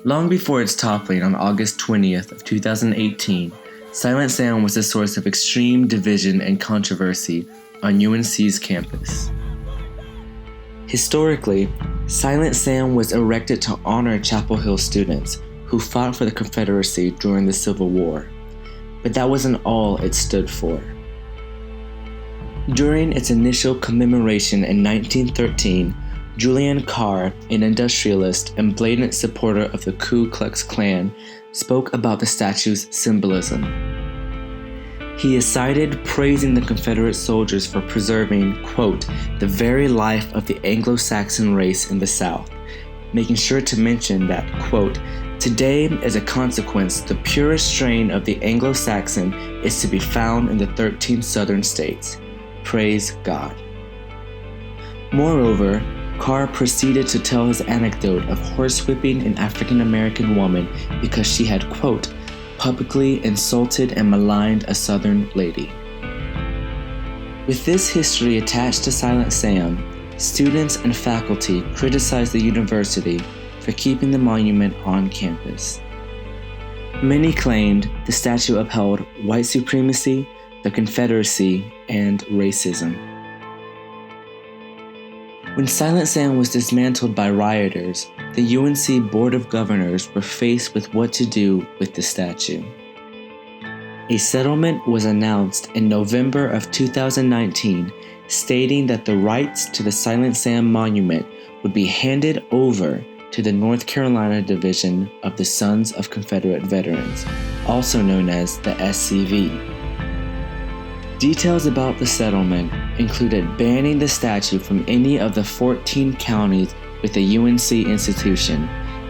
Long before its toppling on August 20th of 2018, Silent Sam was a source of extreme division and controversy on UNC's campus. Historically, Silent Sam was erected to honor Chapel Hill students who fought for the Confederacy during the Civil War, but that wasn't all it stood for. During its initial commemoration in 1913, Julian Carr, an industrialist and blatant supporter of the Ku Klux Klan, spoke about the statue's symbolism. He is cited praising the Confederate soldiers for preserving, quote, the very life of the Anglo-Saxon race in the South, making sure to mention that, quote, today, as a consequence, the purest strain of the Anglo-Saxon is to be found in the 13 southern states. Praise God. Moreover, Carr proceeded to tell his anecdote of horsewhipping an African-American woman because she had, quote, publicly insulted and maligned a Southern lady. With this history attached to Silent Sam, students and faculty criticized the university for keeping the monument on campus. Many claimed the statue upheld white supremacy, the Confederacy, and racism. When Silent Sam was dismantled by rioters, the UNC Board of Governors were faced with what to do with the statue. A settlement was announced in November of 2019, stating that the rights to the Silent Sam monument would be handed over to the North Carolina Division of the Sons of Confederate Veterans, also known as the SCV. Details about the settlement included banning the statue from any of the 14 counties with a UNC institution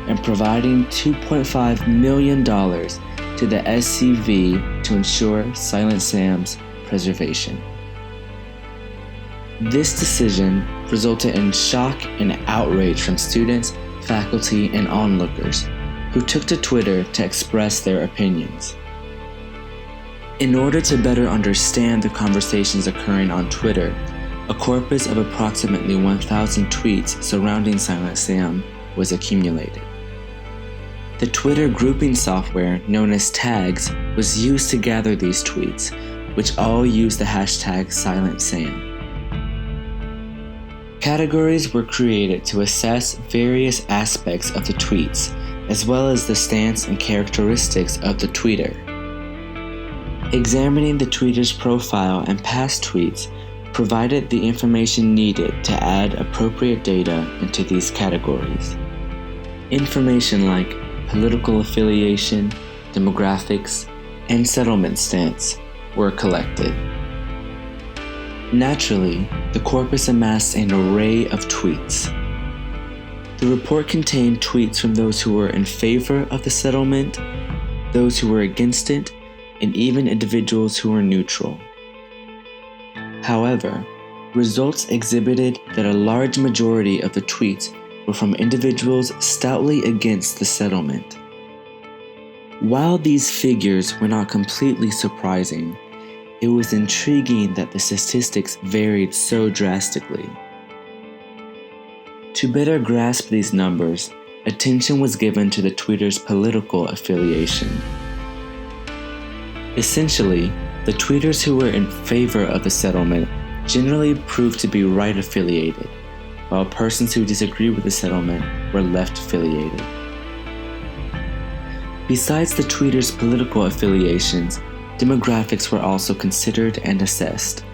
and providing $2.5 million to the SCV to ensure Silent Sam's preservation. This decision resulted in shock and outrage from students, faculty, and onlookers who took to Twitter to express their opinions. In order to better understand the conversations occurring on Twitter, a corpus of approximately 1,000 tweets surrounding Silent Sam was accumulated. The Twitter grouping software known as tags was used to gather these tweets, which all used the hashtag SilentSam. Categories were created to assess various aspects of the tweets, as well as the stance and characteristics of the tweeter. Examining the tweeter's profile and past tweets provided the information needed to add appropriate data into these categories. Information like political affiliation, demographics, and settlement stance were collected. Naturally, the corpus amassed an array of tweets. The report contained tweets from those who were in favor of the settlement, those who were against it, and even individuals who were neutral. However, results exhibited that a large majority of the tweets were from individuals stoutly against the settlement. While these figures were not completely surprising, it was intriguing that the statistics varied so drastically. To better grasp these numbers, attention was given to the tweeter's political affiliation. Essentially, the tweeters who were in favor of the settlement generally proved to be right affiliated, while persons who disagreed with the settlement were left affiliated. Besides the tweeters' political affiliations, demographics were also considered and assessed.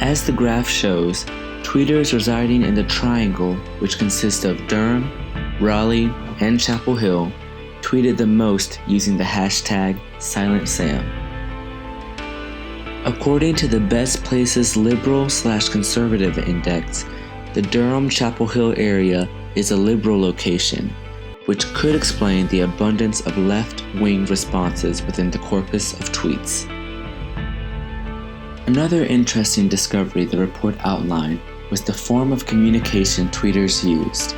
As the graph shows, tweeters residing in the triangle, which consists of Durham, Raleigh, and Chapel Hill, tweeted the most using the hashtag #SilentSam. According to the Best Places Liberal/Conservative Index, the Durham-Chapel Hill area is a liberal location, which could explain the abundance of left-wing responses within the corpus of tweets. Another interesting discovery the report outlined was the form of communication tweeters used.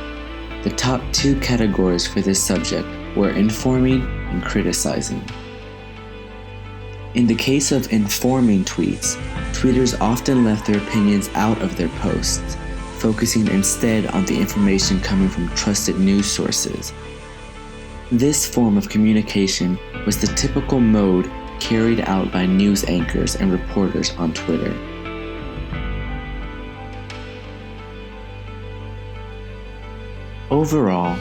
The top 2 categories for this subject were informing and criticizing. In the case of informing tweets, tweeters often left their opinions out of their posts, focusing instead on the information coming from trusted news sources. This form of communication was the typical mode carried out by news anchors and reporters on Twitter. Overall,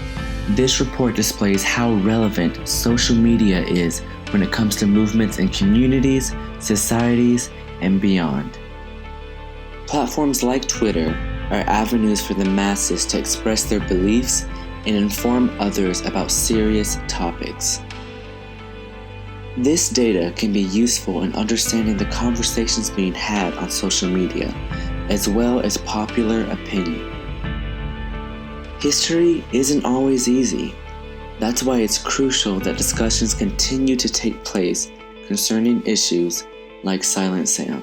this report displays how relevant social media is when it comes to movements in communities, societies, and beyond. Platforms like Twitter are avenues for the masses to express their beliefs and inform others about serious topics. This data can be useful in understanding the conversations being had on social media, as well as popular opinion. History isn't always easy. That's why it's crucial that discussions continue to take place concerning issues like #SilentSam.